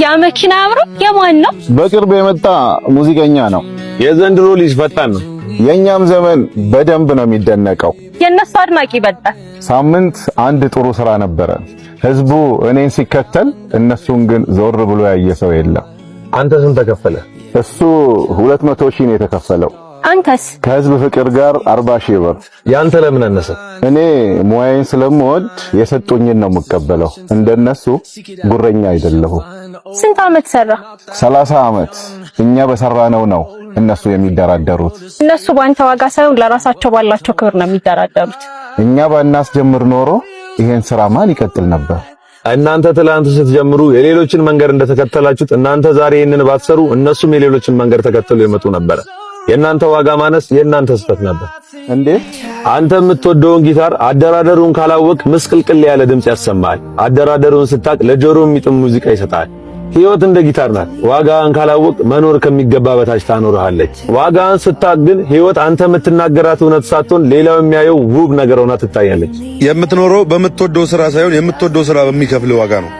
ያ መኪና አብሮ የማን ነው? በቅርብ የመጣ ሙዚቀኛ ነው። የዘንድሮ ልጅ ፈጣን ነው። የኛም ዘመን በደንብ ነው የሚደነቀው። የነሱ አድማቂ ይበልጣል። ሳምንት አንድ ጥሩ ስራ ነበረ። ህዝቡ እኔን ሲከተል እነሱን ግን ዞር ብሎ ያየ ሰው የለም። አንተ ስንት ተከፈለ? እሱ 200 ሺህ ነው የተከፈለው። አንተስ? ከህዝብ ፍቅር ጋር 40 ሺህ ብር። ያንተ ለምን አነሰ? እኔ ሙያዬን ስለምወድ የሰጡኝን ነው የምቀበለው። እንደነሱ ጉረኛ አይደለሁም። ስንት ዓመት ሰራ? 30 ዓመት። እኛ በሰራነው ነው እነሱ የሚደራደሩት። እነሱ ባንተ ዋጋ ሳይሆን ለራሳቸው ባላቸው ክብር ነው የሚደራደሩት። እኛ ባናስጀምር ኖሮ ይሄን ስራ ማን ይቀጥል ነበር? እናንተ ትላንት ስትጀምሩ የሌሎችን መንገድ እንደተከተላችሁት እናንተ ዛሬ ይሄንን ባትሰሩ እነሱም የሌሎችን መንገድ ተከትለው ይመጡ ነበር። የእናንተ ዋጋ ማነስ የእናንተ ስህተት ነበር። እንዴ አንተ የምትወደውን ጊታር አደራደሩን ካላወቅ ምስቅልቅል ያለ ድምጽ ያሰማል። አደራደሩን ስታቅ ለጆሮ የሚጥም ሙዚቃ ይሰጣል። ህይወት እንደ ጊታር ናት። ዋጋን ካላወቅ መኖር ከሚገባ በታች ታኖርሃለች። ዋጋን ስታቅ ግን ህይወት አንተ የምትናገራት እውነት ሳትሆን ሌላው የሚያየው ውብ ነገር ሆና ትታያለች። የምትኖረው በምትወደው ስራ ሳይሆን የምትወደው ስራ በሚከፍል ዋጋ ነው።